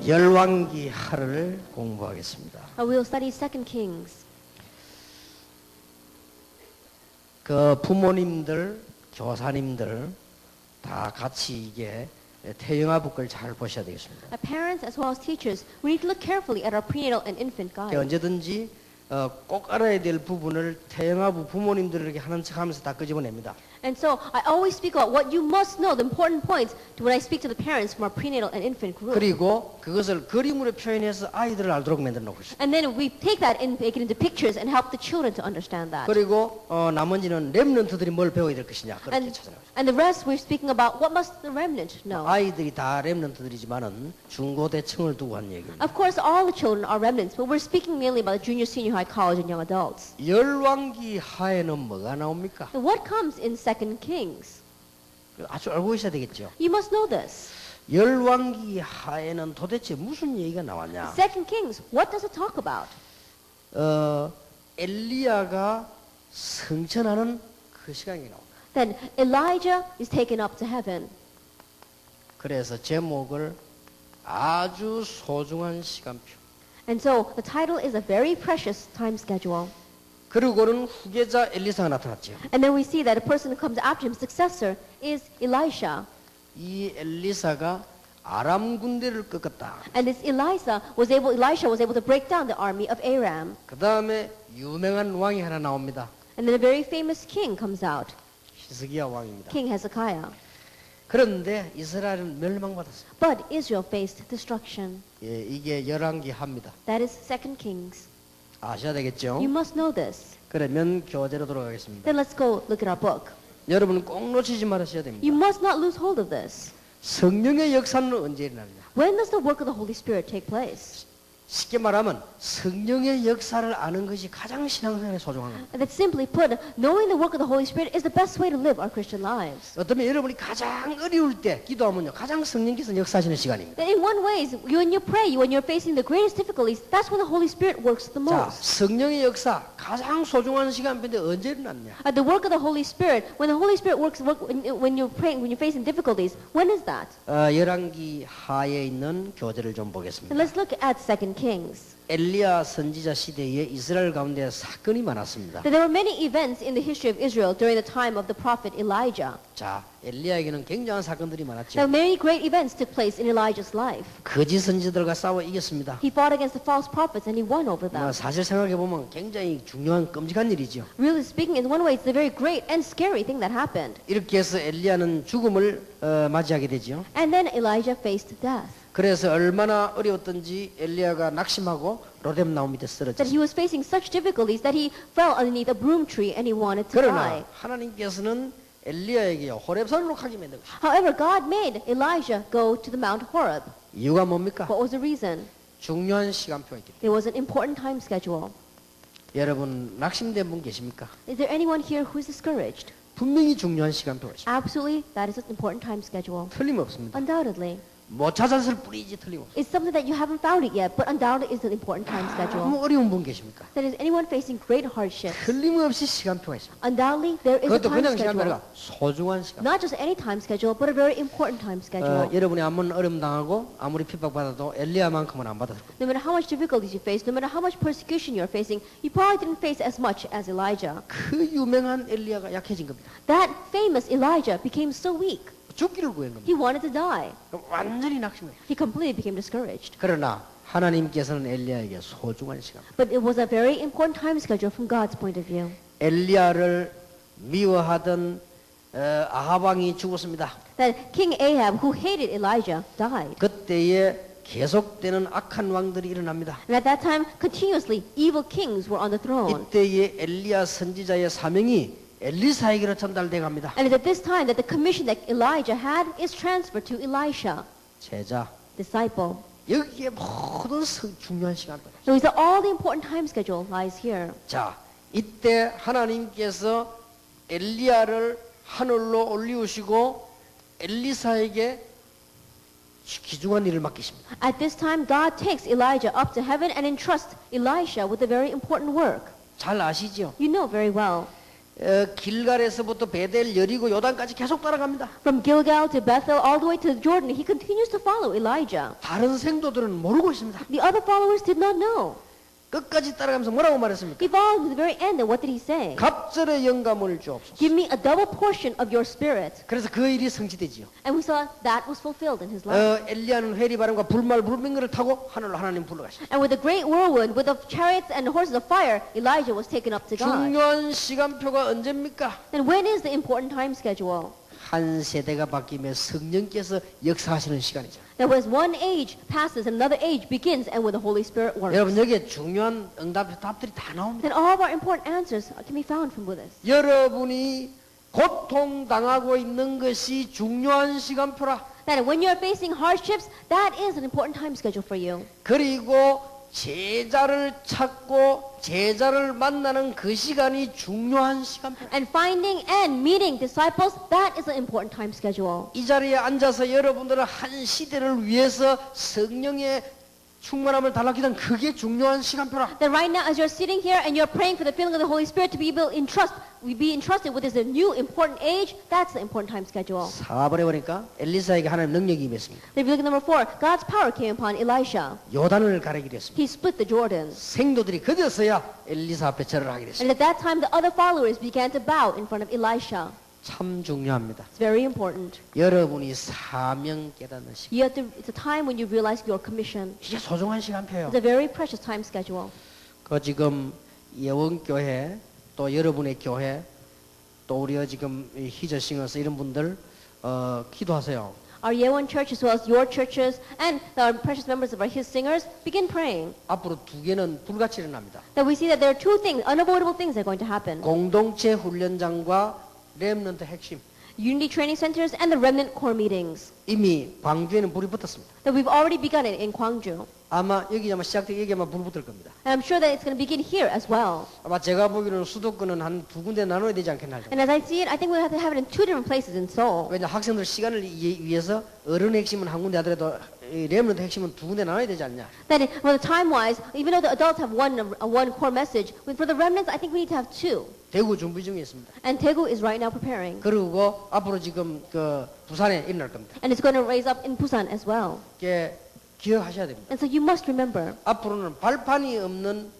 열왕기 하를 공부하겠습니다. We'll study 2 Kings. 그 부모님들, 교사님들 다 같이 이게 태영아북을 잘 보셔야 되겠습니다. Parents as well as teachers, we need to look carefully at our prenatal and infant guide. 언제든지 꼭 알아야 될 부분을 태영아부 부모님들에게 하는 척하면서 다 끄집어냅니다. And so I always speak about what you must know, the important points, when I speak to the parents from our prenatal and infant group. 그리고 그것을 그림으로 표현해서 아이들을 알도록 만들어 놓고 있습니다. And then we take that and make it into pictures and help the children to understand that. 그리고 나머지는 렘넌트들이 뭘 배워야 될 것이냐 그렇게 찾아나가죠. And the rest we're speaking about what must the remnant know. 아이들이 다 렘넌트들이지만은 중고대층을 두고 한 얘기입니다. Of course, all the children are remnants, but we're speaking mainly about the junior, senior high, college, and young adults. 열왕기 하에는 뭐가 나옵니까? And what comes in 2 Kings? 아주 알고 있어야 되겠죠. You must know this. 열왕기 하에는 도대체 무슨 얘기가 나왔냐? 2 Kings, what does it talk about? 엘리야가 승천하는 그 시간이 나옵니다. Then Elijah is taken up to heaven. 그래서 제목을 아주 소중한 시간표. And so the title is a very precious time schedule. 그리고는 후계자 엘리사가 나타났죠. And then we see that a person who comes after him, successor, is Elisha. 이 엘리사가 아람 군대를 꺾었다. And this Elisha was able to break down the army of Aram. 그 다음에 유명한 왕이 하나 나옵니다. And then a very famous king comes out, 히스기야 왕입니다. King Hezekiah. 그런데 이스라엘은 멸망받았어요. But Israel faced destruction. 예, 이게 열왕기 하입니다. That is 2 Kings. 아셔야 되겠죠? You must know this. 그러면 교재로 돌아가겠습니다. Then let's go look at our book. 여러분 꼭 놓치지 말으셔야 됩니다. You must not lose hold of this. 성령의 역사는 언제 일어나느냐? When does the work of the Holy Spirit take place? 쉽게 말하면 성령의 역사를 아는 것이 가장 신앙생활에 소중한 겁니다. And that simply put, knowing the work of the Holy Spirit is the best way to live our Christian lives. 어쩌면 여러분이 가장 어려울 때 기도하면요 가장 성령께서 역사하시는 시간입니다. That in one way, when you pray, when you're facing the greatest difficulties, that's when the Holy Spirit works the 자, most. 성령의 역사 가장 소중한 시간인데 언제 일어났냐? The work of the Holy Spirit, when the Holy Spirit works when you're praying, when you're facing difficulties, when is that? 열왕기 하에 있는 교재를 좀 And 보겠습니다. let's look at 2 Kings. 엘리야 선지자 시대에 이스라엘 가운데 사건이 많았습니다. There were many events in the history of Israel during the time of the prophet Elijah. 자, 엘리야에게는 굉장한 사건들이 Now, 많았죠. many great events took place in Elijah's life. 거짓 선지자들과 싸워 이겼습니다. He fought against the false prophets and he won over them. 사실 생각해 보면 굉장히 중요한 끔찍한 일이죠. Really speaking, in one way, it's a very great and scary thing that happened. 이렇게 해서 엘리야는 죽음을 맞이하게 되죠. And then Elijah faced death. 그래서 얼마나 어려웠던지 엘리야가 낙심하고 로뎀나무 밑에 That 쓰러졌어요. he was facing such difficulties that he fell underneath a broom tree and he wanted to die. 그러나 하나님께서는 엘리야에게 호렙산으로 가게 만든 거예요. However, God made Elijah go to the Mount Horeb. 이유가 뭡니까? What was the reason? 중요한 시간표가 있기 때문에. There was an important time schedule. 여러분 낙심된 분 계십니까? Is there anyone here who's discouraged? 분명히 중요한 시간표가 있습니다. Absolutely, that is an important time schedule. 틀림없습니다. Undoubtedly. 못 찾았을 뿐이지 틀림없습니다. It's something that you haven't found it yet, but undoubtedly it's an important time schedule. 너무 어려운 분 계십니까? That is anyone facing great hardship. 틀림없이 시간표가 있습니다. Undoubtedly, there is a 그것도 time 그냥 schedule. 시간표가 소중한 시간. Not just any time schedule, but a very important time schedule. 여러분이 아무리 어려움 당하고 아무리 핍박받아도 엘리야만큼은 안 받았을 거예요. No matter how much difficulties you face, no matter how much persecution you're facing, you probably didn't face as much as Elijah. 그 유명한 엘리야가 약해진 겁니다. That famous Elijah became so weak. 죽기를 구한 겁니다. He wanted to die. 그럼 완전히 낙심해요. He completely became discouraged. 그러나 하나님께서는 엘리야에게 소중한 시간. But it was a very important time schedule from God's point of view. 엘리야를 미워하던 아합 왕이 죽었습니다. That King Ahab, who hated Elijah, died. 그때에 계속되는 악한 왕들이 일어납니다. And at that time, continuously, evil kings were on the throne. 이때에 엘리야 선지자의 사명이 엘리사에게로 전달돼 갑니다. And it's at this time that the commission that Elijah had is transferred to Elisha, 제자, disciple. 여기에 모든 중요한 시간들. So he said all the important time schedule lies here. 자, 이때 하나님께서 엘리야를 하늘로 올리우시고 엘리사에게 귀중한 일을 맡기십니다. At this time, God takes Elijah up to heaven and entrusts Elisha with a very important work. 잘 아시죠? You know very well. 길갈에서부터 베델, 여리고, 요단까지 계속 따라갑니다. From Gilgal to Bethel, all the way to Jordan, he continues to follow Elijah. 다른 생도들은 모르고 있습니다. The other followers did not know. 끝까지 따라가면서 뭐라고 말했습니까? He followed to the very end, and what did he say? 갑절의 영감을 주옵소서. Give me a double portion of your spirit. 그래서 그 일이 성취되지요. And we saw that was fulfilled in his life. 엘리야는 회리바람과 불말 불병거를 타고 하늘로 하나님 불러가시죠. And with a great whirlwind, with the chariots and the horses of fire, Elijah was taken up to God. 중요한 시간표가 언제입니까? Then when is the important time schedule? 한 세대가 바뀌면 성령께서 역사하시는 시간이죠. That was one age passes, and another age begins, and when the Holy Spirit works. 여러분 여기에 중요한 답들이 다 나옵니다. Then all of our important answers can be found from this. 여러분이 고통당하고 있는 것이 중요한 시간표라. That when you're facing hardships, that is an important time schedule for you. 그리고 제자를 찾고 제자를 만나는 그 시간이 중요한 시간표. And finding and meeting disciples, that is an important time schedule. 이 자리에 앉아서 여러분들은 한 시대를 위해서 성령의 충만함을 달라고 기도하는 그게 중요한 시간표라. That right now, as you're sitting here and you're praying for the filling of the Holy Spirit to be able we be entrusted with this new important age, that's the important time schedule. 4번에 보니까 엘리사에게 하나님 능력이 임했습니다. Then if you look at number 4, God's power came upon Elisha. 요단을 가리기로 했습니다. He split the Jordan. 생도들이 그제서야 엘리사 앞에 절을 하게 됐습니다. And at that time, the other followers began to bow in front of Elisha. 참 중요합니다. It's very important. 여러분이 사명 깨닫는 시간. It's a time when you realize your commission. 이게 소중한 시간표예요. It's a very precious time schedule. 그 지금 예원교회 또 여러분의 교회 또 우리가 지금 희저싱어스 이런 분들 기도하세요. Our Yewon Church as well as your churches and our precious members of our His singers begin praying. 앞으로 두 개는 불같이 일어납니다. That we see that there are two things, unavoidable things that are going to happen. 공동체 훈련장과 렘넌트 핵심. Unity training centers and the remnant core meetings. 이미 광주에는 불이 붙었습니다. That we've already begun it in Gwangju. 아마 여기 아마 시작되기 여기 아마 불 붙을 겁니다. And I'm sure that it's going to begin here as well. 아마 제가 보기로는 수도권은 한 두 군데 나눠야 되지 않겠나. And as I see it, I think we'll have to have it in two different places in Seoul. 왜냐 학생들 시간을 위해서 어른 핵심은 한 군데 하더라도 렘넌트 핵심은 두 군데 나눠야 되지 않냐. That for the time-wise, even though the adults have one core message, for the remnants, I think we need to have two. 대구 준비 중에 있습니다. And Daegu is right now preparing. 그리고 앞으로 지금 그 부산에 일어날 겁니다. And it's going to raise up in Busan as well. 이게 기억하셔야 됩니다. And so you must remember 앞으로는 발판이 없는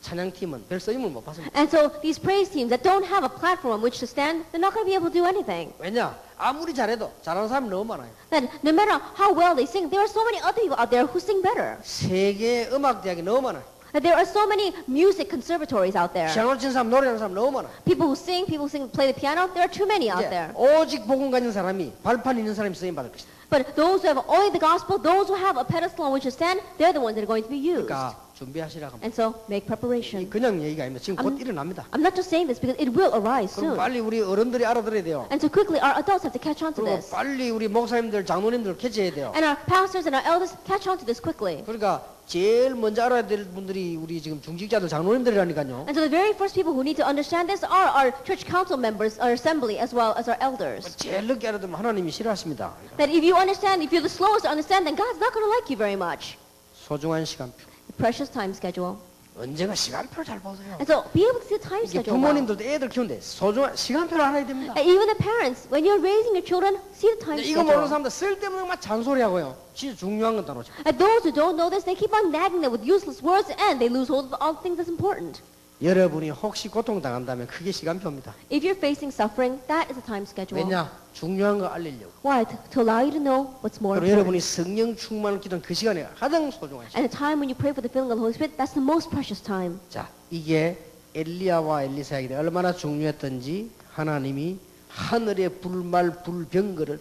찬양팀은 별 쓰임을 못 받습니다. And so these praise teams that don't have a platform on which to stand, they're not going to be able to do anything. 왜냐? 아무리 잘해도 잘하는 사람이 너무 많아요. That no matter how well they sing, there are so many other people out there who sing better. 세계 음악 대학이 너무 많아요. That there are so many music conservatories out there. 피아노 치는 사람, 노래하는 사람 너무 많아요. People who sing, play the piano, there are too many out there. 오직 복음 가진 사람이 발판 있는 사람이 쓰임 받을 것이다. But those who have only the gospel, those who have a pedestal on which to stand, they're the ones that are going to be used. 그러니까 준비하시라고 합니다. And so make preparation. 그냥 얘기가 아닙니다. 지금 곧 일어납니다. I'm not just saying this because it will arise 그럼 soon. 빨리 우리 어른들이 알아들어야 돼요. And so quickly our adults have to catch on to 그리고 this. 빨리 우리 목사님들, 장로님들 캐치해야 돼요. And our pastors and our elders catch on to this quickly. 그러니까 제일 먼저 알아야 될 분들이 우리 지금 중직자들, 장로님들이라니까요. And so the very first people who need to understand this are our church council members, our assembly, as well as our elders. 제일 늦게 알아들으면 하나님이 싫어하십니다. That if you understand, if you're the slowest to understand, then God's not going to like you very much. 소중한 시간표. The precious time schedule. 언제가 시간표를 잘 보세요. And so be able to see the time 이게 schedule. well. 부모님들도 애들 키우는데 소중한 시간표를 알아야 됩니다. And even the parents, when you're raising your children, see the time 이거 모르는 schedule. 사람들 쓸데없는 막 잔소리하고요. 진짜 중요한 건 따로죠. And those who don't know this, they keep on nagging them with useless words, and they lose hold of all the things that's important. 여러분이 혹시 고통당한다면 그게 시간표입니다. If you're facing suffering, that is a time schedule. 왜냐? 중요한 거 알리려고. Why? To allow you to know what's more 그리고 important. 여러분이 성령 충만을 기도한 그 시간이 가장 소중한 시간. And the time when you pray for the filling of the Holy Spirit, that's the most precious time. 자, 이게 엘리야와 엘리사에게 얼마나 중요했던지 하나님이 하늘의 불말 불병거를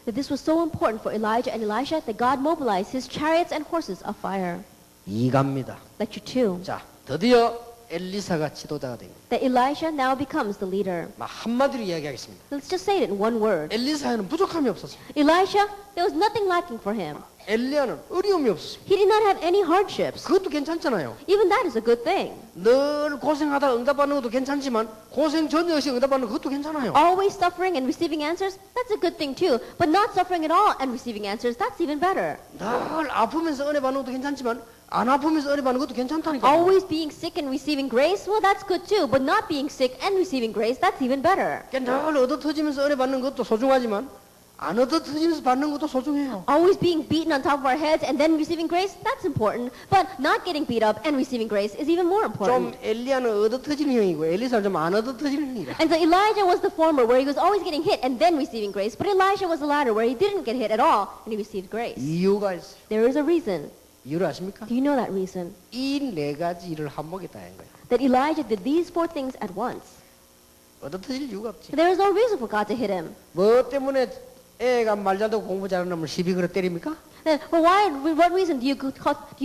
That this was so important for Elijah and Elisha that God mobilized his chariots and horses of fire. 이갑니다. Lecture 2. 자, 드디어 엘리사가 지도자가 됩니다. That Elisha now becomes the leader. 막 한마디로 이야기하겠습니다. Let's just say it in one word. 엘리사에는 부족함이 없었습니다. Elisha, there was nothing lacking for him. 엘리야는 어려움이 없었습니다. He did not have any hardships. 그것도 괜찮잖아요. Even that is a good thing. 늘 고생하다 응답받는 것도 괜찮지만 고생 전혀 없이 응답받는 것도 괜찮아요. Always suffering and receiving answers, that's a good thing too. But not suffering at all and receiving answers, that's even better. 늘 아프면서 은혜 받는 것도 괜찮지만 안 아프면서 은혜 받는 것도 괜찮다니까. Always being sick and receiving grace, well, that's good too. But not being sick and receiving grace, that's even better. 늘 얻어 터지면서 은혜 받는 것도 소중하지만 안 얻어 터지면서 받는 것도 소중해요. Always being beaten on top of our heads and then receiving grace, that's important. But not getting beat up and receiving grace is even more important. 좀 엘리야는 얻어 터지는 형이고 엘리사는 좀 안 얻어 터지는 형이다. And so Elijah was the former, where he was always getting hit and then receiving grace. But Elisha was the latter, where he didn't get hit at all and he received grace. 이유가 있어요. There is a reason. 이유를 아십니까? Do you know that reason? 이 네 가지 일을 한복했다는 거예요. That Elijah did these 4 things at once. 얻어 터질 이유가 없지. There is no reason for God to hit him. 뭐 때문에 애가 말 잘되고 공부 잘하는 놈을 시비 걸어 때립니까? Then, well, with what reason do you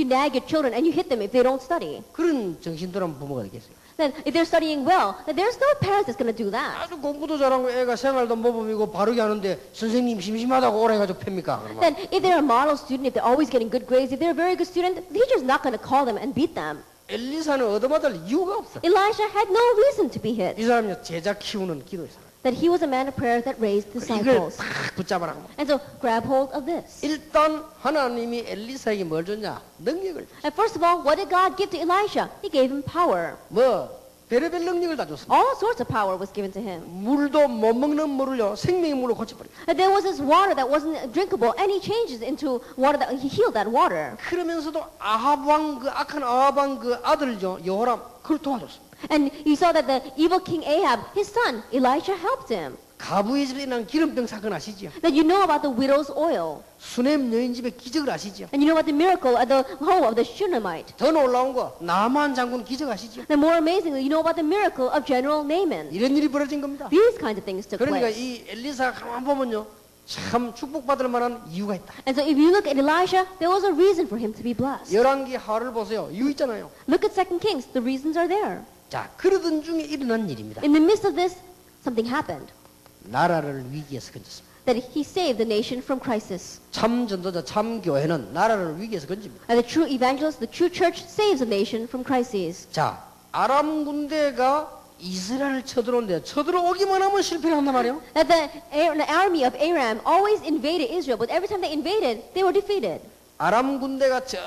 nag your children and you hit them if they don't study? 그런 정신돌한 부모가 되겠어요. Then if they're studying well, then there's no parent that's going to do that. 아주 공부도 잘하고 애가 생활도 모범이고 바르게 하는데 선생님 심심하다고 오라 해가지고 팹니까? 그러면 Then if they're a model student, if they're always getting good grades, if they're a very good student, the teacher's not going to call them and beat them. 엘리사는 얻어맞을 이유가 없어. Elisha had no reason to be hit. 이 사람이 제자 키우는 기도의 사람. That he was a man of prayer that raised 이걸 disciples. 딱 붙잡아라. And so grab hold of this. 일단 하나님이 엘리사에게 뭘 줬냐? 능력을. And first of all, what did God give to Elisha? He gave him power. 뭐 별의별 능력을 다 줬습니다. All sorts of power was given to him. 물도 못 먹는 물을요 생명의 물로 고쳐버려. And there was this water that wasn't drinkable, and he changed it into water that he healed that water. 그러면서도 아합 왕 그 악한 아합 왕 그 아들죠 여호람 그걸 도와줬습니다. And you saw that the evil king Ahab, his son, Elisha helped him. 가부의 집에 난 기름병 사건 아시죠? That you know about the widow's oil. 수넴 여인 집의 기적을 아시죠? And you know about the miracle at the home of the Shunammite. 더 놀라운 거 나만 장군 기적 아시죠? The more amazingly, you know about the miracle of General Naaman. 이런 일이 벌어진 겁니다. These kinds of things took 그러니까 place. 이 엘리사 가만 보면요 참 축복받을 만한 이유가 있다. And so if you look at Elisha, there was a reason for him to be blessed. 열왕기 하를 보세요. 이유 있잖아요. Look at 2 Kings. The reasons are there. 자 그러던 중에 일어난 일입니다. In the midst of this, something happened. 나라를 위기에서 건졌습니다. That he saved the nation from crisis. 참 전도자 참 교회는 나라를 위기에서 건집니다. And the true evangelist, the true church, saves a nation from crises. 자 아람 군대가 이스라엘을 쳐들어온대요. 쳐들어오기만 하면 실패를 한단 말이에요. That the army of Aram always invaded Israel, but every time they invaded, they were defeated. 아람 군대가 저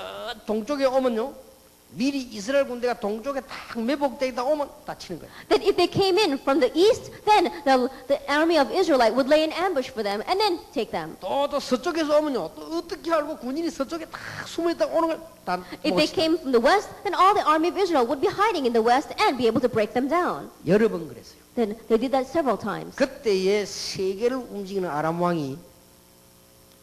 동쪽에 오면요. 미리 이스라엘 군대가 동쪽에 딱 매복되어 있다 오면 다치는 거예요. That if they came in from the east, then the army of Israelite would lay an ambush for them and then take them. 또 서쪽에서 오면요. 또 어떻게 알고 군인이 서쪽에 딱 숨어있다 오는 걸 다 If they came from the west, then all the army of Israel would be hiding in the west and be able to break them down. 여러 번 그랬어요. Then they did that several times. 그때의 세계를 움직이는 아람 왕이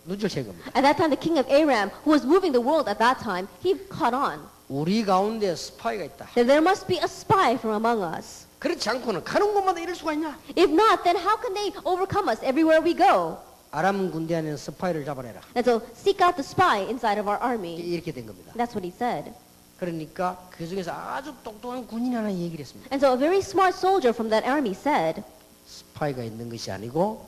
눈치를 챈 겁니다. At that time, the king of Aram, who was moving the world at that time, he caught on. 우리 가운데 스파이가 있다. That there must be a spy from among us. 그렇지 않고는 가는 곳마다 이럴 수가 있냐? If not, then how can they overcome us everywhere we go? 아람 군대 안에 스파이를 잡아내라. And so seek out the spy inside of our army. 이렇게 된 겁니다. That's what he said. 그러니까 그 중에서 아주 똑똑한 군인이 하나 얘기를 했습니다. And so a very smart soldier from that army said, 스파이가 있는 것이 아니고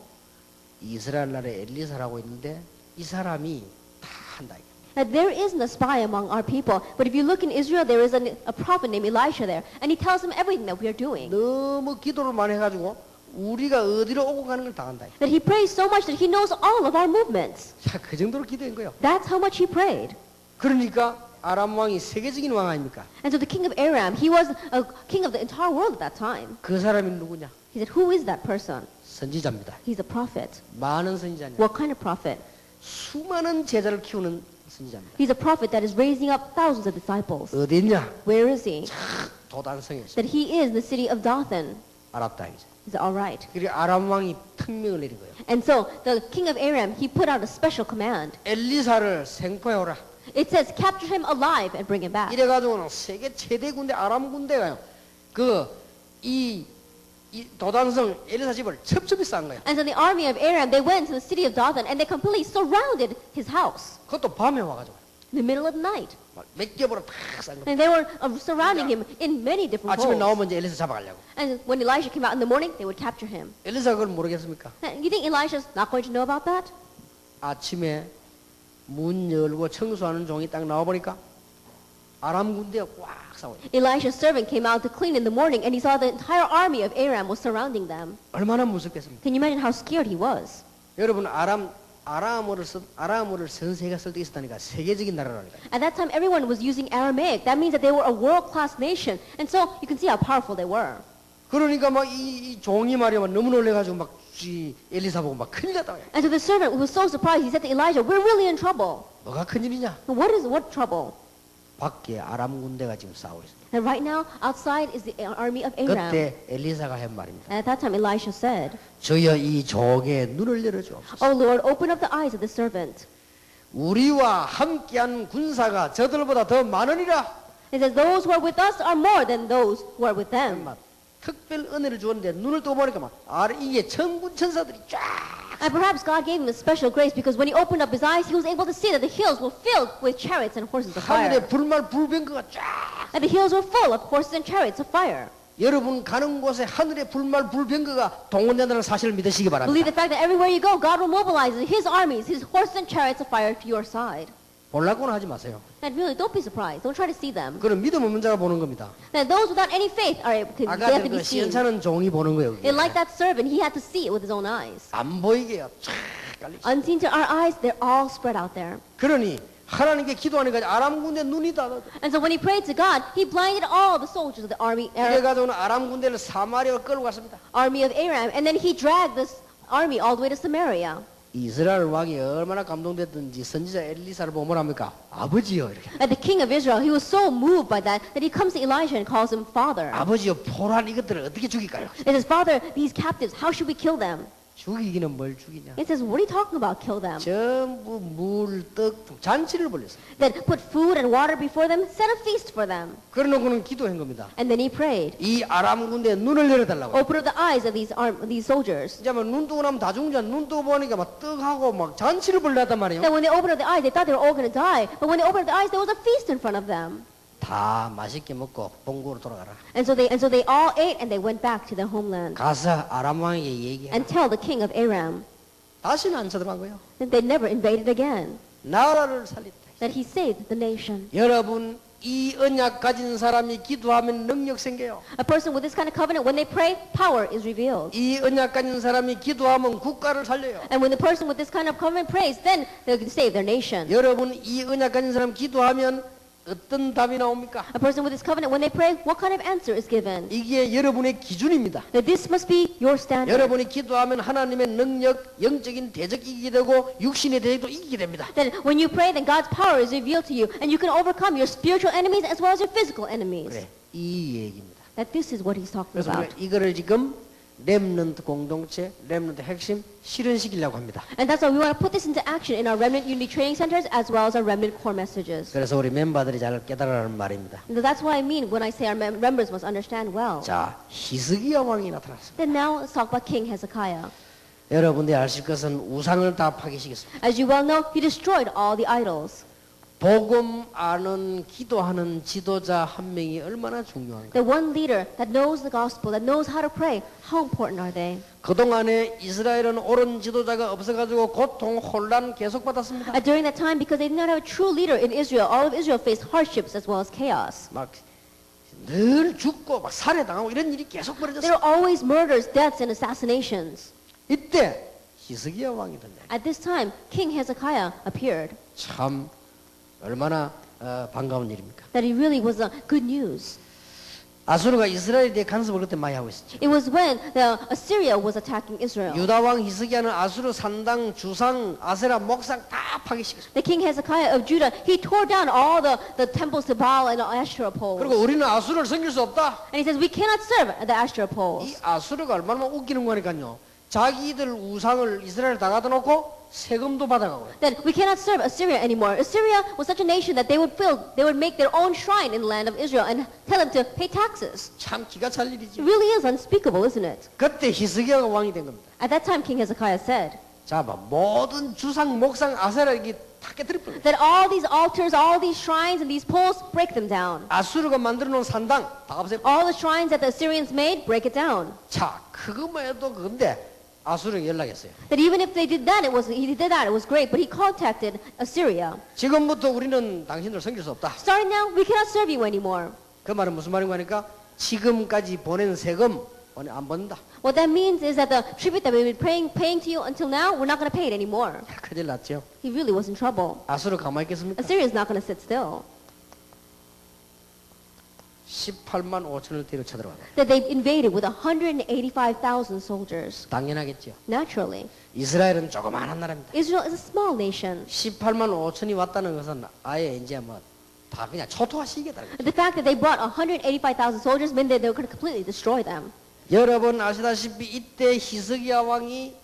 이스라엘 나라에 엘리사라고 있는데 이 사람이 다 한다. that there isn't a spy among our people, but if you look in Israel, there is a prophet named Elisha there, and he tells them everything that we are doing. 너무 기도를 많이 해가지고 우리가 어디로 오고 가는 걸 다 한다. That he prays so much that he knows all of our movements. 자, 그 정도로 기도한 거예요. That's how much he prayed. 그러니까 아람 왕이 세계적인 왕 아닙니까? And so the king of Aram, he was a king of the entire world at that time. 그 사람이 누구냐? He said, who is that person? 선지자입니다. He's a prophet. 많은 선지자냐? What kind of prophet? 수많은 제자를 키우는 선지자입니다. He's a prophet that is raising up thousands of disciples. 어디 있냐? Where is he? 도단성에서 That he is the city of Dothan. 알았다 이제. He said, all right. 그리고 아람 왕이 특명을 내린 거예요. And so the king of Aram, he put out a special command. 엘리사를 생포해오라. It says, capture him alive and bring him back. 이래가지고는 세계 최대 군대 아람 군대가요. 이 도단성 엘리사 집을 첩첩이 싼 거예요. And so the army of Aram, they went to the city of Dothan and they completely surrounded his house 그것도 밤에 와가지고 in the middle of the night. 몇 겹으로 탁싼 거예요. And they were surrounding him in many different 아침에 holes. 나오면 이제 엘리사 잡아가려고. And when Elisha came out in the morning, they would capture him. 엘리사 그걸 모르겠습니까? You think Elisha's not going to know about that? 아침에 문 열고 청소하는 종이 딱 나와보니까 아람 군대가 꽉 싸워요. Elisha's servant came out to clean in the morning and he saw the entire army of Aram was surrounding them. 얼마나 무섭겠습니까? Can you imagine how scared he was? 여러분 아람어를 선세가 쓸 때 있었다니까. 세계적인 나라라니까. At that time, everyone was using Aramaic. That means that they were a world-class nation. And so you can see how powerful they were. 그러니까 막 이 종이 말이야 막 너무 놀래가지고 막 엘리사 보고 막 큰일 났다. And so the servant was so surprised. He said to Elijah, "We're really in trouble." 뭐가 큰일이냐? What trouble? 밖에 아람 군대가 지금 싸우고 있어. And right now, outside is the army of Aram. 그때 엘리사가 한 말입니다. And at that time, Elisha said, 주여 이 종의 눈을 열어주옵소서. "Oh Lord, open up the eyes of the servant." 우리와 함께한 군사가 저들보다 더 많으니라. He says, "Those who are with us are more than those who are with them." 특별 은혜를 주었는데 눈을 떠 보니까 막 이게 천군 천사들이 쫙. And perhaps God gave him a special grace because when he opened up his eyes, he was able to see that the hills were filled with chariots and horses of fire. 하늘에 불말 불병거가 쫙. And the hills were full of horses and chariots of fire. 여러분 가는 곳에 하늘에 불말 불병거가 동원된다는 사실을 믿으시기 바랍니다. Believe the fact that everywhere you go, God will mobilize his armies, his horses and chariots of fire to your side. 볼라고는 하지 마세요. And really, don't be surprised. Don't try to see them. 그건 믿음 없는 자가 보는 겁니다. That those without any faith are able to, they 아까 have to 그 be seen. 시원찮은 종이 보는 거예요. 그게. And like that servant, he had to see it with his own eyes. 안 보이게요. 쫙 깔리지. Unseen to our eyes, they're all spread out there. 그러니 하나님께 기도하니까 아람 군대 눈이 닫아져. And so when he prayed to God, he blinded all the soldiers of the 이래 가지고는 아람 군대를 사마리아로 끌고 갔습니다. army of Aram, and then he dragged this army all the way to Samaria. 이스라엘 왕이 얼마나 감동됐든지 선지자 엘리사를 보면 합니까? 아버지요 이렇게. And the king of Israel, he was so moved by that he comes to Elijah and calls him father. 아버지요 포란 이것들을 어떻게 죽일까요? He says, "Father, these captives, how should we kill them?" 죽이기는 뭘 죽이냐? He says, "What are you talking about? Kill them?" 전부 물, 떡, 잔치를 벌렸어요. Then put food and water before them, set a feast for them. 그러놓고는 기도한 겁니다. And then he prayed, 이 아람 군대 눈을 열어달라고. "Open up the eyes of these soldiers." 이제 뭐눈 뜨고 나면 다 죽은 자눈 뜨고 보니까 막 떡하고 막 잔치를 벌렸단 말이에요. Then when they opened up the eyes, they thought they were all going to die. But when they opened up the eyes, there was a feast in front of them. 다 맛있게 먹고 본국으로 돌아가라. And so they all ate and they went back to their homeland 가서 아람 왕에게 얘기해. and tell the king of Aram 다시는 안 쳐들어간 거예요. that they never invaded again, 나라를 살렸다. that he saved the nation. 여러분 이 언약 가진 사람이 기도하면 능력 생겨요. A person with this kind of covenant, when they pray, power is revealed. 이 언약 가진 사람이 기도하면 국가를 살려요. And when the person with this kind of covenant prays, then they can save their nation. 여러분 이 언약 가진 사람 기도하면 어떤 답이 나옵니까? A person with this covenant, when they pray, what kind of answer is given? 이게 여러분의 기준입니다. That this must be your standard. 여러분이 기도하면 하나님의 능력, 영적인 대적이 이기게 되고 육신의 대적도 이기게 됩니다. That when you pray, then God's power is revealed to you, and you can overcome your spiritual enemies as well as your physical enemies. 그래, 이 얘기입니다. That this is what he's talking 그래서 about. 우리가 이거를 지금 렘넌트 공동체, 렘넌트 핵심 실현시키려고 합니다. And that's why we want to put this into action in our Remnant Unity Training Centers as well as our Remnant Core Messages. 그래서 우리 멤버들이 잘 깨달으라는 말입니다. And that's what I mean when I say our members must understand well. 자, 히스기야 왕이 나타났습니다. Then now let's talk about King Hezekiah. 여러분들이 아실 것은 우상을 다 파괴시켰습니다. As you well know, he destroyed all the idols. 복음 아는 기도하는 지도자 한 명이 얼마나 중요한가. The one leader that knows the gospel, that knows how to pray, how important are they? 그동안에 이스라엘은 옳은 지도자가 없어가지고 고통, 혼란 계속 받았습니다. During that time, because they did not have a true leader in Israel, all of Israel faced hardships as well as chaos. 막 늘 죽고 막 살해당하고 이런 일이 계속 There 벌어졌어요. were always murders, deaths, and assassinations. 이때 히스기야 왕이 된다. At this time, King Hezekiah appeared. 참 얼마나 반가운 일입니까? That he really was good news. 아수르가 이스라엘에 대해 간섭을 그때 많이 하고 있었죠. It was when Assyria was attacking Israel. 유다 왕 히스기야는 아수르 산당, 주상, 아세라, 목상 다 파괴시켰습니다. The king Hezekiah of Judah, he tore down all the temples to Baal and Asherah poles. 그리고 우리는 아수르를 섬길 수 없다. And he says, we cannot serve the Asherah 이 poles. 아수르가 얼마나 웃기는 거니까요. 자기들 우상을 이스라엘 다 갖다 놓고 세금도 받아가고. Then we cannot serve Assyria anymore. Assyria was such a nation that they would make their own shrine in the land of Israel and tell them to pay taxes. 참 기가 찰 일이지. It really is unspeakable, isn't it? 그때 히스기야가 왕이 된 겁니다. At that time, King Hezekiah said 자, 봐, 모든 주상, 목상, 아세라 이게 다 깨뜨릴 뻔. that all these altars, all these shrines and these poles, break them down. 아수르가 만들어 놓은 산당 다 없애. All the shrines that the Assyrians made, break it down. 자, 그것만 해도 그건데 아수르에 연락했어요. That even if they did that, it was great. But he contacted Assyria. 지금부터 우리는 당신들 섬길 수 없다. Starting now, we cannot serve you anymore. 그 말은 무슨 말인가 하니까 지금까지 보낸 세금 오늘 안 받는다. What that means is that the tribute that we've been paying to you until now, we're not going to pay it anymore. 야, 큰일 났죠. He really was in trouble. 아수르 가만히 있겠습니까? Assyria is not going to sit still. 18만 5천을 뒤로 쳐들어가다. That they've invaded with 185,000 soldiers. 당연하겠죠. Naturally, 이스라엘은 조그마한 나라입니다. Israel is a small nation. 18만 5천이 왔다는 것은 아예 이제 뭐 다 그냥 초토화시키겠다. The fact that they brought 185,000 soldiers meant that they were going to completely destroy them. 여러분 아시다시피 이때 히스기야 왕이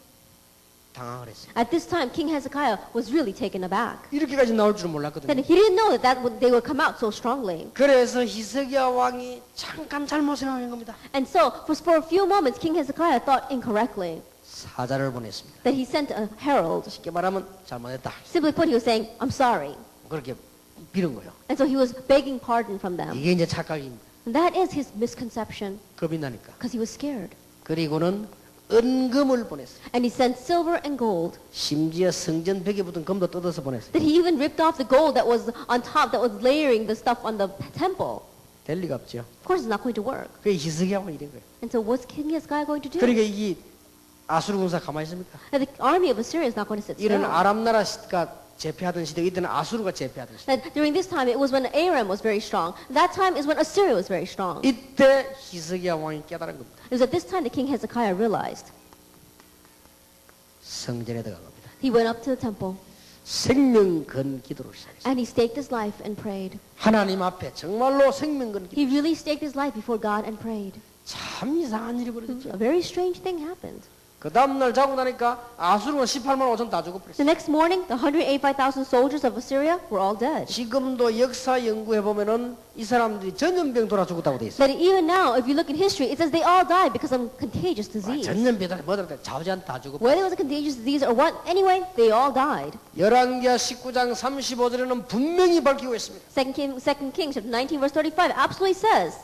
당황을 했어요. At this time, King Hezekiah was really taken aback. 이렇게까지 나올 줄은 That 몰랐거든요. he didn't know that they would come out so strongly. 그래서 히스기야 왕이 잠깐 잘못 생각한 겁니다. And so, for a few moments, King Hezekiah thought incorrectly. 사자를 보냈습니다. That he sent a herald. 쉽게 말하면 잘못했다. Simply put, he was saying, I'm sorry. 그렇게 빌은 거예요. And so he was begging pardon from them. 이게 이제 착각입니다. And that is his misconception, 겁이 나니까. because he was scared. 그리고는 은금을 보냈어요. And he sent silver and gold. 심지어 성전 벽에 붙은 금도 뜯어서 보냈어요. That he even ripped off the gold that was on top, that was layering the stuff on the temple. 될 리가 없죠. Of course, it's not going to work. 그게 히스기야 왕이 이런 거예요. And so what's King Hezekiah going to do? 그러니까 이 아수르 군사 가만히 있습니까? That the army of Assyria is not going to sit 이런 still. 아람 나라가 제패하던 시대, 이때는 아수르가 제패하던 시대. That during this time, it was when Aram was very strong. That time is when Assyria was very strong. 이때 히스기야 왕이 깨달은 겁니다. It was at this time that King Hezekiah realized. 성전에 들어간 겁니다. He went up to the temple 생명 건 기도를 시작했어요. and he staked his life and prayed. 하나님 앞에 정말로 생명 건 기도. He really staked his life before God and prayed. 참 이상한 일이 벌어졌죠. A very strange thing happened. 그 다음날 자고 나니까 아수르는 18만 5천 다 죽어버렸어요. The next morning, the 185,000 soldiers of Assyria were all dead. 지금도 역사 연구해 보면은 이 사람들이 전염병 돌아 죽었다고 돼 있어요. That even now, if you look in history, it says they all died because of contagious disease. 전염병 뭐들 자우지한 다 죽어. Whether it was a contagious disease or what, anyway, they all died. 열왕기하 19장 35절에는 분명히 밝히고 있습니다. 2 Kings chapter 19 verse 35 absolutely says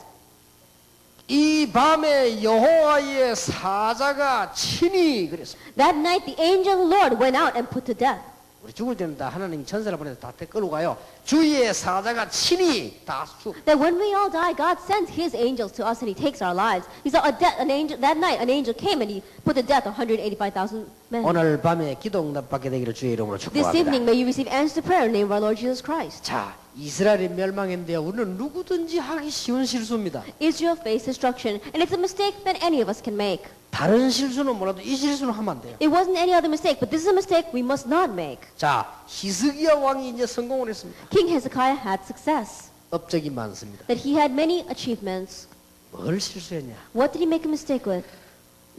이 밤에 여호와의 사자가 친히 그랬습니다. that night the angel of the Lord went out and put to death. 우리 죽을 때는 다 하나님 천사를 보내서 다 끌고 가요. 주의 사자가 친히 다 죽. That when we all die, God sends His angels to us and He takes our lives. He saw that night an angel came and He put to death 185,000 men. 오늘 밤에 기도 응답받게 되기를 주의 이름으로 This evening 축복합니다. may you receive answer to prayer in the name of our Lord Jesus Christ. 자, 이스라엘이 멸망했는데 우리는 누구든지 하기 쉬운 실수입니다. Israel faced destruction, and it's a mistake that any of us can make. 다른 실수는 몰라도 이 실수는 하면 안 돼요. It wasn't any other mistake, but this is a mistake we must not make. 자, 히스기야 왕이 이제 성공을 했습니다. King Hezekiah had success, 업적이 많습니다. that he had many achievements. 뭘 실수했냐? What did he make a mistake with?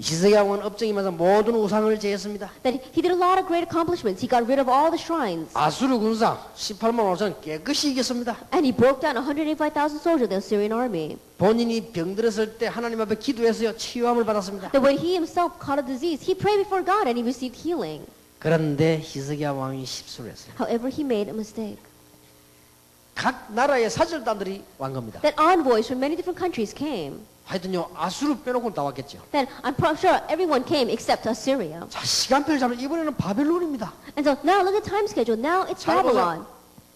히스기야 왕은 업적이 많아서 모든 우상을 제했습니다. That he did a lot of great accomplishments. He got rid of all the shrines, 아수르 군사 18만 5천 깨끗이 이겼습니다. and he broke down 185,000 soldiers of the Assyrian army. 본인이 병들었을 때 하나님 앞에 기도해서요 치유함을 받았습니다. That when he himself caught a disease, he prayed before God and he received healing. 그런데 히스기야 왕이 실수를 했어요. However, he made a mistake. 각 나라의 사절단들이 왕 겁니다. That envoys from many different countries came. 하여튼요 아수르 빼놓고는 다 왔겠죠. Then I'm sure everyone came except Assyria. 자 시간표를 잡으면 이번에는 바벨론입니다. And so now look at the time schedule. Now it's 잘 Babylon, 보세요.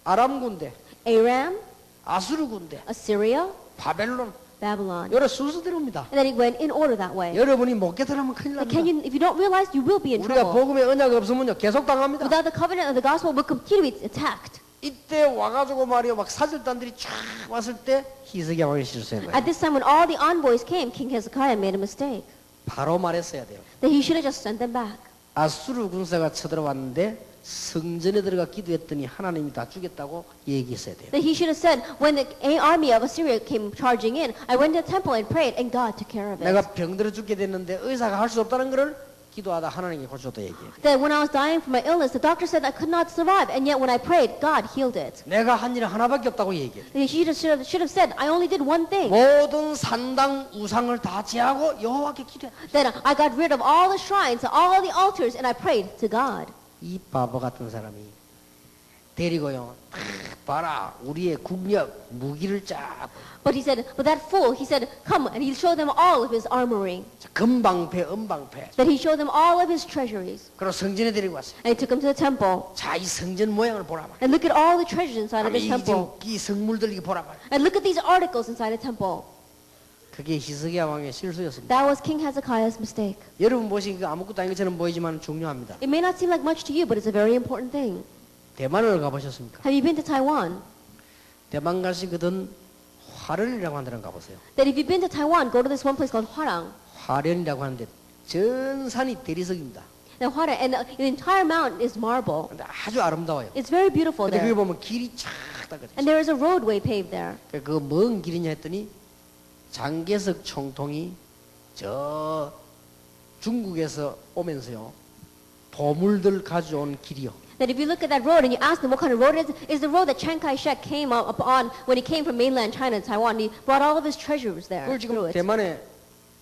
아람 군대, Aram, 아수르 군대, Assyria, 바벨론 Babylon. 여러 순서대로입니다. And then it went in order that way. 여러분이 못 깨달으면 큰일 But 납니다. if you don't realize, you will be in 우리가 trouble. 복음의 언약 없으면요 계속 당합니다. Without the covenant of the gospel, we'll continue to be attacked. 이때 와가지고 말이요 막 사절단들이 쫙 왔을 때 히스기야 왕이 실수한 거예요. At this time, when all the envoys came, King Hezekiah made a mistake. 바로 말했어야 돼요. That he should have just sent them back. 아수르 군사가 쳐들어왔는데 성전에 들어가 기도했더니 하나님이 다 죽였다고 얘기했어야 돼요. That he should have said, when the army of Assyria came charging in, I went to the temple and prayed, and God took care of it. 내가 병들어 죽게 됐는데 의사가 할 수 없다는 것을 기도하다 하나님이 고쳐도 얘기해요. That when I was dying from my illness, the doctor said I could not survive, and yet when I prayed, God healed it. 내가 한 일 하나밖에 없다고 얘기해요. That he should have said, I only did one thing. 모든 산당 우상을 다 제하고 여호와께 기도해. That I got rid of all the shrines, all the altars, and I prayed to God. 이 바보 같은 사람이 데리고요. 봐라 우리의 국력 무기를 쫙 But that fool, he said, come, and he showed them all of his armory. 금방패 은방패 That he showed them all of his treasuries. 그리고 성전에 데리고 왔어요. And he took them to the temple. 자 이 성전 모양을 보라 말이야. And look at all the treasures inside of 아니 this temple. 이 성물들 이거 보라 말이야. And look at these articles inside the temple. 그게 히스기야 왕의 실수였습니다. That was King Hezekiah's mistake. 여러분 보시기가 아무것도 아닌 것처럼 보이지만 중요합니다. It may not seem like much to you, but it's a very important thing. 대만을 가보셨습니까? Have you been to Taiwan? 대만 가시거든 화련이라고 하는 데를 가보세요. That if you've been to Taiwan, go to this one place called Hwarang. 화련이라고 하는데 전 산이 대리석입니다. Now Hwarang, and the entire mountain is marble. 근데 아주 아름다워요. It's very beautiful 근데 거기 there. 보면 길이 쫙 닦아져 And there is a roadway paved there. 그 먼 길이냐 했더니 장개석 총통이 저 중국에서 오면서요 보물들 가져온 길이요. That if you look at that road and you ask them what kind of road it is the road that Chiang Kai-shek came up on when he came from mainland China to Taiwan. He brought all of his treasures there 그걸 through 지금 it. 대만에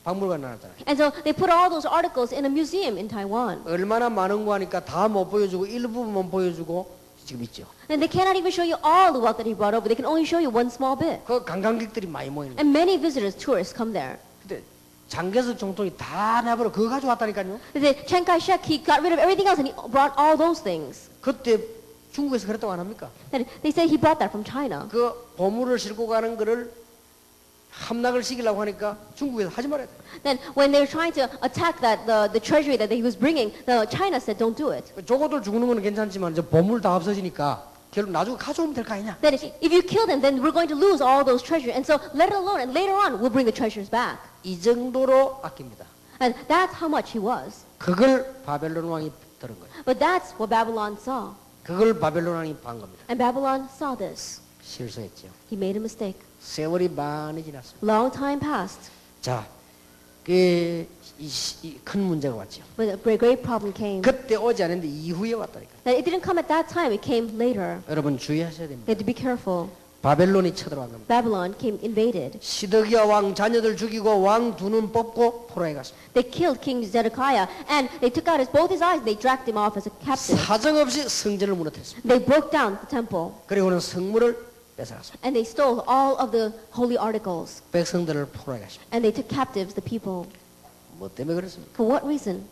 박물관 놔놨잖아요. And so they put all those articles in a museum in Taiwan. 얼마나 많은 거 하니까 다 못 보여주고 일부분만 보여주고 지금 있죠. And they cannot even show you all the wealth that he brought over. They can only show you one small bit. 그 관광객들이 많이 모이는 거예요. And many visitors, tourists come there. 근데 장개석 총통이 다 내버려 그거 가져왔다니까요. They say Chiang Kai-shek, he got rid of everything else and he brought all those things. 그때 중국에서 그랬다고 안 합니까? And they say he brought that from China. 그 보물을 싣고 가는 거를 함락을 시키려고 하니까 중국에서 하지 말아야 돼. Then when they were trying to attack the treasury that he was bringing, China said don't do it. 저거들 죽는 건 괜찮지만 이제 보물 다 없어지니까 결국 나중에 가져오면 될 거 아니냐. That if you kill them, then we're going to lose all those treasures. And so let it alone, and later on we'll bring the treasures back. 이 정도로 아낍니다. And that's how much he was. 그걸 바벨론 왕이 들은 거예요. But that's what Babylon saw. 그걸 바벨론 왕이 본 겁니다. And Babylon saw this. 실수했죠. He made a mistake. 세월이 많이 지났습니다. Long time passed, 자, 큰 문제가 왔죠. but a great problem came. 그때 오지 않았는데 이후에 왔다니까. That it didn't come at that time, it came later. 여러분 주의하셔야 You 됩니다. have to be careful. 바벨론이 쳐들어간 겁니다. Babylon came invaded. 시드기야 왕 자녀들 죽이고 왕 두 눈 뽑고 포로에 갔습니다. They killed King Zedekiah, and they took out both his eyes, and they dragged him off as a captive. 사정없이 성전을 무너뜨렸습니다. They broke down the temple, 그리고는 성물을 뺏어갔습니다. and they stole all of the holy articles, 백성들을 포로에 갔습니다. and they took captives the people. 뭐 때문에 그랬습니까? For what reason?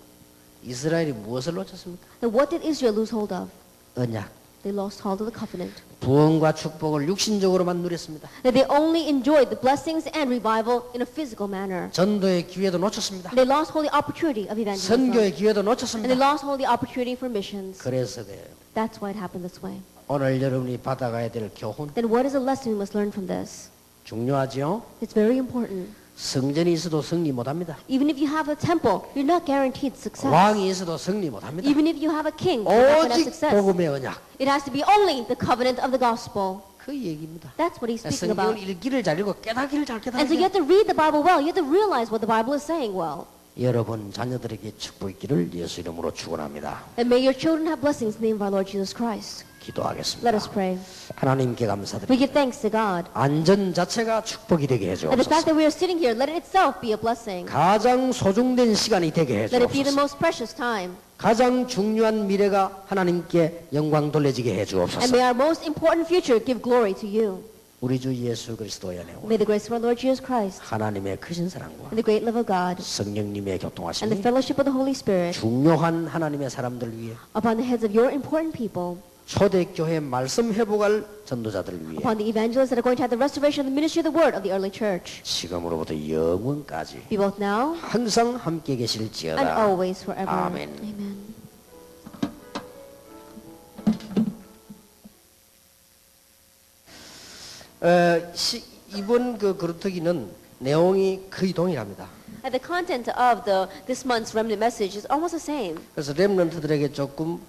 이스라엘이 무엇을 놓쳤습니까? Then what did Israel lose hold of? 언약. They lost hold of the covenant. 부흥과 축복을 육신적으로만 누렸습니다. That they only enjoyed the blessings and revival in a physical manner. 전도의 기회도 놓쳤습니다. They lost hold of the opportunity of evangelism. 선교의 기회도 And they 놓쳤습니다. lost hold of the opportunity for missions. 그래서 그래요. That's why it happened this way. 오늘 여러분이 받아가야 될 교훈 Then what is a lesson we must learn from this? 중요하죠. It's very important. 성전이 있어도 승리 못합니다. Even if you have a temple, you're not guaranteed success. 왕이 있어도 승리 못합니다. Even if you have a king, you're not going to have 오직 success. 복음의 언약. It has to be only the covenant of the gospel. 그 얘기입니다. That's what he's speaking about. 성경을 읽기를 잘 읽고 깨닫기를 잘 And so you 깨닫게. have to read the Bible well. You have to realize what the Bible is saying well. 여러분 자녀들에게 축복이 있기를 예수 이름으로 축원합니다. And may your children have blessings in the name of our Lord Jesus Christ. 기도하겠습니다. Let us pray. 하나님께 We 감사드립니다. give thanks to God. 안전 자체가 축복이 되게 And the fact 해주옵소서. that we are sitting here, let it itself be a blessing. 가장 소중된 시간이 되게 Let it be the 해주옵소서. most precious time. 가장 중요한 미래가 하나님께 영광 돌려지게 And 해주옵소서. may our most important future give glory to you. 우리 주 예수 그리스도의 은혜와 May the grace of our Lord Jesus Christ 하나님의 크신 사랑과 and the great love of God 성령님의 and the 교통하심이 fellowship of the Holy Spirit 중요한 하나님의 사람들 위해 upon the heads of your important people, 초대교회 말씀 회복할 전도자들 위해 upon the evangelists that are going to have the restoration of the ministry of the word of the early church, 지금으로부터 영원까지 be both now 항상 함께 and 계실지어다. always forever. 아멘. Amen. 이번 그 그루터기는 내용이 거의 동일합니다. And the content of this month's remnant message is almost the same. 그래서 렘넌트들에게 조금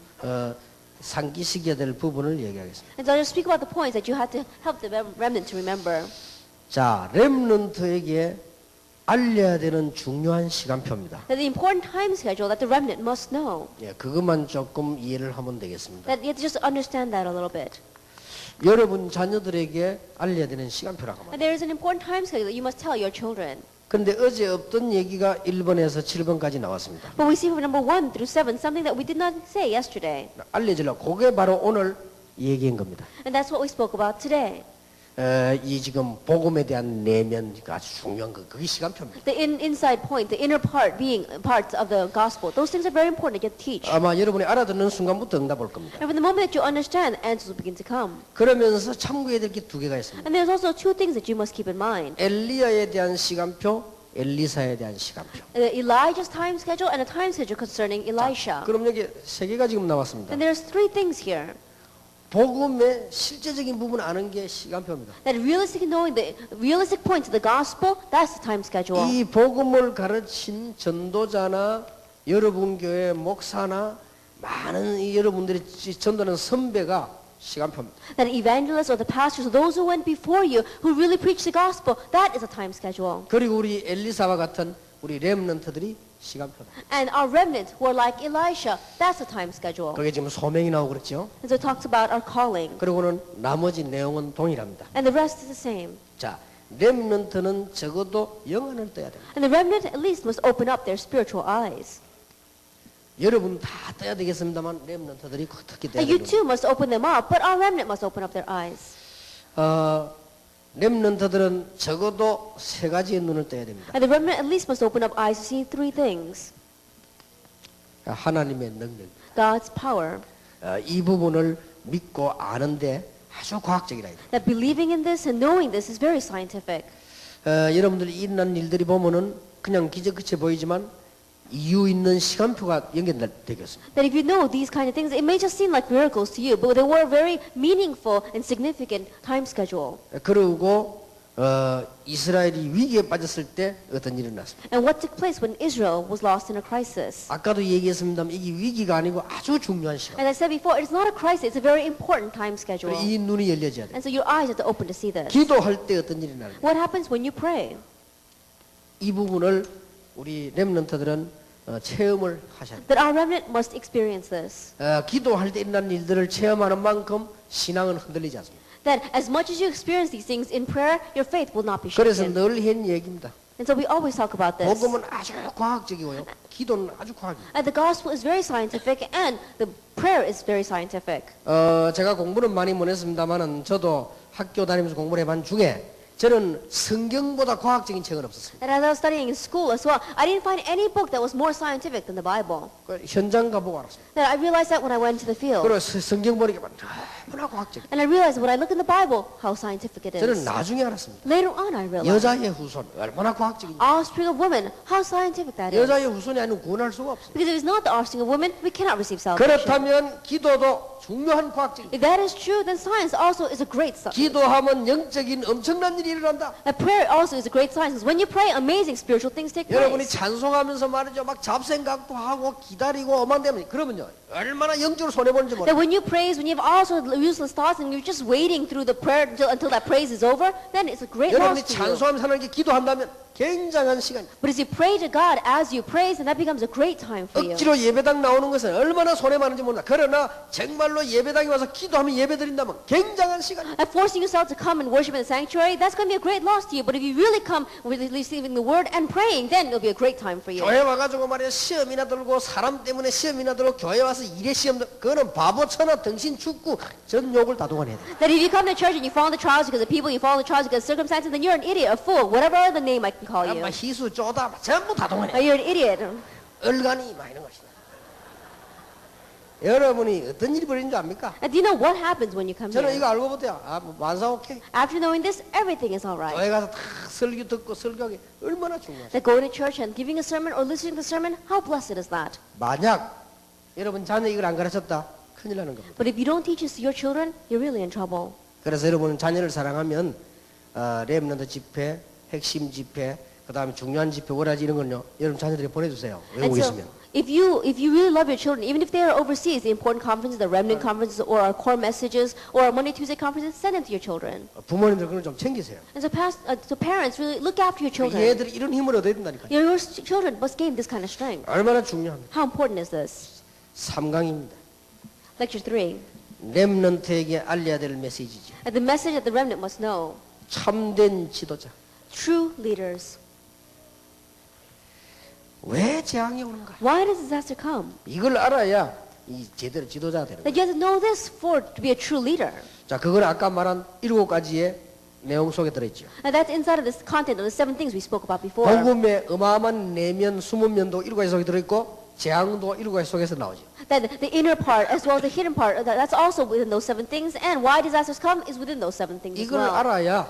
상기시켜야 될 부분을 얘기하겠습니다. And so I'll just speak about the points that you have to help the remnant to remember. 자, 렘넌트에게 알려야 되는 중요한 시간표입니다. That the important time schedule that the remnant must know. 예, 그것만 조금 이해를 하면 되겠습니다. That you have to just understand that a little bit. 여러분 자녀들에게 알려야 되는 시간표라고 합니다. And there is an important time schedule that you must tell your children. 그런데 어제 없던 얘기가 1번에서 7번까지 나왔습니다. But we see from number 1 through 7 something that we did not say yesterday. 알려주려고 그게 바로 오늘 얘기한 겁니다. And that's what we spoke about today. 이 지금 복음에 대한 내면이 아주 중요한 거 그게 시간표입니다. The inside point, the inner part being parts of the gospel. Those things are very important to get teach. 아마 여러분이 알아듣는 순간부터 응답 올 겁니다. And from the moment that you understand, answers will begin to come. 그러면서 참고해야 될 게 두 개가 있습니다. And there's also two things that you must keep in mind. 엘리야에 대한 시간표, 엘리사에 대한 시간표. Elijah's time schedule and a time schedule concerning Elisha. 그럼 여기 세 개가 지금 나왔습니다. And there's three things here. 복음의 실제적인 부분 아는 게 시간표입니다. That realistic knowing the realistic points of the gospel, that's the time schedule. 이 복음을 가르친 전도자나 여러분 교회 목사나 많은 이 여러분들이 전도하는 선배가 시간표입니다. That evangelists or the pastors, or those who went before you, who really preached the gospel, that is a time schedule. 그리고 우리 엘리사와 같은 우리 렘넌트들이 시간표입니다. And our remnant who are like Elisha, that's a time schedule. 그게 지금 소명이 나오고 그랬죠. And so it talks about our calling. 그리고는 나머지 내용은 동일합니다. And the rest is the same. 자, 렘넌트는 적어도 영안을 떠야 됩니다. And the remnant at least must open up their spiritual eyes. 여러분 다 떠야 되겠습니다만 렘넌트들이 특히 떠야 And you 됩니다. too must open them up, but our remnant must open up their eyes. 렘넌트들은 적어도 세 가지의 눈을 떠야 됩니다. And the remnant at least must open up eyes to see three things. 하나님의 능력. God's power. 이 부분을 믿고 아는데 아주 과학적이라. That believing in this and knowing this is very scientific. 여러분들이 일어난 일들이 보면은 그냥 기적같이 보이지만 이유 있는 시간표가 연결되겠습니다. That if you know these kind of things, it may just seem like miracles to you, but they were a very meaningful and significant time schedule. 그리고 이스라엘이 위기에 빠졌을 때 어떤 일이 났습니다. And what took place when Israel was lost in a crisis. 아까도 얘기했습니다만 이게 위기가 아니고 아주 중요한 시간. As I said before, it's not a crisis, it's a very important time schedule. 이 눈이 열려져야 돼. And so your eyes have to open to see this. 기도할 때 어떤 일이 나는가? What happens when you pray? 이 부분을 우리 렘넌트들은 체험을 하셔야 돼요. That our remnant must experience this. 기도할 때 일어난 일들을 체험하는 만큼 신앙은 흔들리지 않습니다. That as much as you experience these things in prayer, your faith will not be 그래서 shaken. 늘 한 얘기입니다. And so we always talk about this. 복음은 아주 과학적이고요. 기도는 아주 과학이에요. And the gospel is very scientific and the prayer is very scientific. 제가 공부는 많이 못 했습니다만은 저도 학교 다니면서 공부를 해본 중에 저는 성경보다 과학적인 책은 없었습니다. And as I was studying in school as well, I didn't find any book that was more scientific than the Bible. 현장 가보고 알았습니다. That I realized that when I went to the field. 그리고 성경 보니까 너무나 과학적. And I realized when I look in the Bible how scientific it 저는 is. 나중에 알았습니다. Later on I realized. 여자의 후손 얼마나 과학적인지. Offspring of women, how scientific that is. 여자의 후손이 아니면 구원할 수가 없어요. Because if it's not the offspring of women, we cannot receive salvation. 그렇다면 기도도 중요한 과학적인. If that is true, then science also is a great science. 기도하면 영적인 엄청난 일이 일어난다. That prayer also is a great science. Because when you pray, amazing spiritual things take 여러분이 place. 찬송하면서 말이죠. 막 잡생각도 하고 기다리고 어망되면 그러면요. 얼마나 영적으로 손해보는지 That 몰라요. when you praise, when you have all sorts of useless thoughts and you're just waiting through the prayer until that praise is over, then it's a great loss 여러분이 to you. 찬송하면서 하나님께 기도한다면 굉장한 시간. But as you pray to God as you praise, then that becomes a great time for you. 억지로 예배당 나오는 것은 얼마나 손해많은지 몰라. 그러나 정말로 예배당에 와서 기도하면 예배드린다면 굉장한 시간. And forcing yourself to come and worship in the sanctuary, that's going to be a great loss to you. But if you really come with receiving the word and praying, then it'll be a great time for you. 교회 와가지고 말이야 시험이나 들고 사람 때문에 시험이나 들고 교회 와서 일에 시험 들 그거는 바보처나 등신 죽고 전 욕을 다 동원해야 돼. That if you come to church and you fall in the trials because of people, you fall in the trials because of circumstances, then you're an idiot, a fool, whatever other name I can call you. 아마 희수 쪼다 전부 다 동원해. You're an idiot. 얼간이 막 이런 것이다. 여러분이 어떤 일이 벌어진 줄 압니까? And do you know what happens when you come 저는 here? 이거 알고 보세요. 뭐 완사 오케이. After knowing this, everything is all right. 교회 가서 다 설교 듣고 설교하기 얼마나 중요하죠. That going to church and giving a sermon or listening to the sermon, how blessed is that? 만약 여러분 자녀 이걸 안 가르쳤다 큰일 나는 겁니다. But if you don't teach this to your children, you're really in trouble. 그래서 여러분은 자녀를 사랑하면 렘넌트 집회, 핵심 집회, 그다음에 중요한 집회, 월화지 이런 건요. 여러분 자녀들이 보내주세요. 외국에 And so, 있으면. if you really love your children, even if they are overseas, the important conferences, the remnant conferences, or our core messages, or our Monday, Tuesday conferences, send them to your children. 부모님들 그걸 좀 챙기세요. And so parents really look after your children. 얘들이 이런 힘을 얻어야 된다니까요. Your children must gain this kind of strength. 얼마나 중요합니까? How important is this? 3강입니다. Lecture 3. 렘넌트에게 알려야 될 메시지죠. The message that the remnant must know. 참된 지도자. True leaders. 왜 재앙이 오는가? Why does disaster come? 이걸 알아야 이 제대로 지도자가 되는 거예요. That you have to know this to be a true leader. 자, 그건 아까 말한 7가지의 내용 속에 들어있죠. And that's inside of this content of the 7 things we spoke about before. 복음의 어마어마한 내면, 숨은 면도 7가지 속에 들어있고 재앙도 7가지 속에서 나오죠. That the inner part as well as the hidden part, that's also within those 7 things. And why disasters come is within those 7 things as 이걸 well. 알아야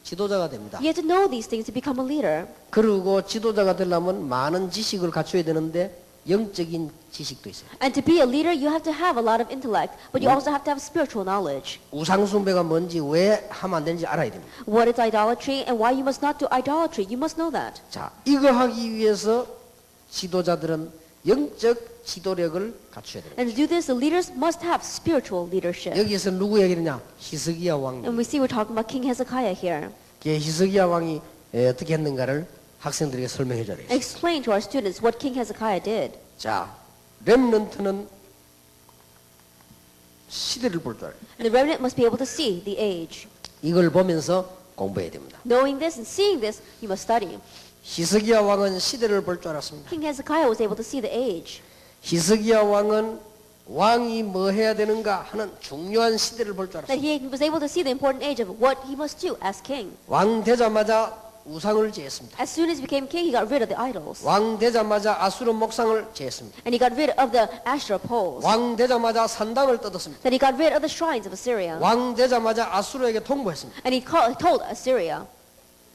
지도자가 됩니다. You have to know these things to become a leader. 그리고 지도자가 되려면 많은 지식을 갖춰야 되는데 영적인 지식도 있어요. And to be a leader, you have to have a lot of intellect, but you also have to have spiritual knowledge. 우상숭배가 뭔지 왜 하면 안 되는지 알아야 됩니다. What is idolatry and why you must not do idolatry? You must know that. 자, 이거 하기 위해서 지도자들은 영적 지도력을 갖춰야 됩니다. And to do this, the leaders must have spiritual leadership. 여기에서 누구 얘기느냐? 히스기야 왕. And we see we're talking about King Hezekiah here. 히스기야 왕이 어떻게 했는가를 학생들에게 설명해 줘야 되겠습니다. Explain to our students what King Hezekiah did. 자, 렘넌트는 시대를 볼 줄 알아요. And the remnant must be able to see the age. 이걸 보면서 공부해야 됩니다. Knowing this and seeing this, you must study. 히스기야 왕은 시대를 볼 줄 알았습니다. King Hezekiah was able to see the age. 히스기야 왕은 왕이 뭐 해야 되는가 하는 중요한 시대를 볼 줄 That 알았습니다. he was able to see the important age of what he must do as king. 왕 되자마자 우상을 제했습니다. As soon as he became king, he got rid of the idols. 왕 되자마자 아수르 목상을 제했습니다. And he got rid of the Asherah poles. 왕 되자마자 산당을 뜯었습니다. That he got rid of the shrines of Assyria. 왕 되자마자 아수르에게 통보했습니다. And he told Assyria.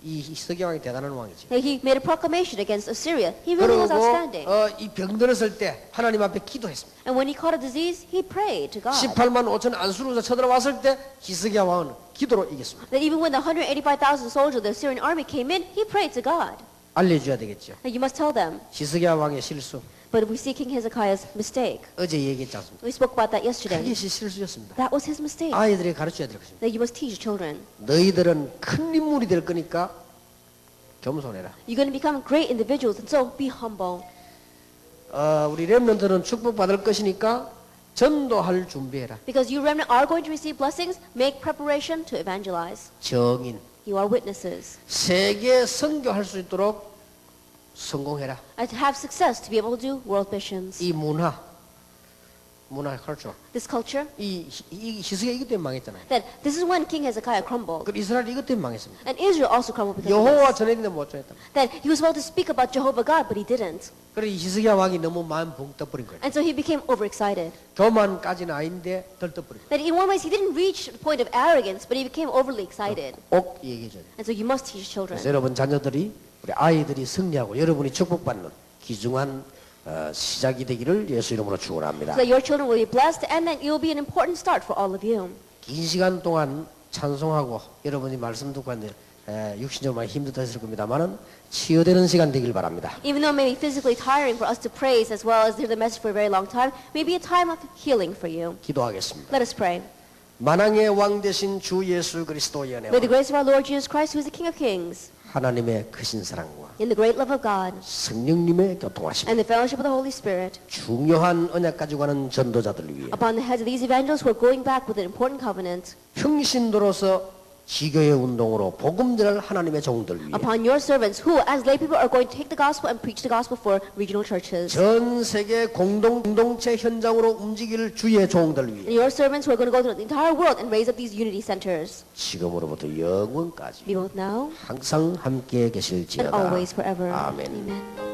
이 히스기야 왕이 대단한 왕이지. That he made a proclamation against Assyria. He really was outstanding. 그리고 이 병들었을 때 하나님 앞에 기도했습니다. And when he caught a disease, he prayed to God. 18만 5천 안수르가 쳐들어왔을 때 히스기야 왕은 기도로 이겼습니다. That even when the 185,000 soldiers of the Assyrian army came in, he prayed to God. 알려줘야 되겠죠. And you must tell them. 히스기야 왕의 실수 But we see King Hezekiah's mistake. 어제 얘기했지 않습니까? We spoke about that yesterday. 그것이 실수였습니다. That was his mistake. 아이들에게 가르쳐야 될 것입니다. That you must teach children. 너희들은 큰 인물이 될 거니까 겸손해라. You're going to become great individuals, and so be humble. 우리 렘넌트는 축복받을 것이니까 전도할 준비해라. Because you remnant are going to receive blessings, make preparation to evangelize. 정인 You are witnesses. 세계 선교할 수 있도록 성공해라. And to have success to be able to do world missions. 이 문화 컬처 This culture, 이 히스기야 이것 때문에 망했잖아요. that this is when King Hezekiah crumbled. 그 이스라엘 이것 때문에 망했습니다. And Israel also crumbled because of 여호와 this. 전했는데 못 전했다. That he was supposed to speak about Jehovah God, but he didn't. 그래 히스기야 왕이 너무 마음 붕 떠버린 거예요. And so he became overexcited. 교만까지는 아닌데 덜 떠버린 거예요. That in one way he didn't reach the point of arrogance, but he became overly excited. 꼭 얘기해 줘야 돼요. And so you must teach children. 그래서 여러분 자녀들이 우리 아이들이 승리하고 여러분이 축복받는 귀중한 시작이 되기를 예수 이름으로 축원합니다. So that your children will be blessed, and that it will be an important start for all of you. 긴 시간 동안 찬송하고 여러분이 말씀 듣고 하는데 육신적으로 많이 힘들다 했을 겁니다만은 치유되는 시간 되길 바랍니다. Even though it may be physically tiring for us to praise as well as hear the message for a very long time, may be a time of healing for you. 기도하겠습니다. Let us pray. 만왕의 왕 되신 주 예수 그리스도의 은혜와 May the grace of our Lord Jesus Christ, who is the King of Kings, 하나님의 크신 사랑과 in the great love of God, 성령님의 교통하심 and the fellowship of the Holy Spirit, 중요한 언약 가지고 가는 전도자들을 위해 upon the heads of these evangelists who are going back with an important covenant, 평신도로서 지교의 운동으로 복음 전할 하나님의 종들 위해 upon your servants who, as lay people, are going to take the gospel and preach the gospel for regional churches, 전 세계 공동체 현장으로 움직일 주의 종들 위해 and your servants who are going to go to the entire world and raise up these unity centers, 지금으로부터 영원까지 be both now 항상 함께 and 계실지어다. always forever. 아멘. Amen.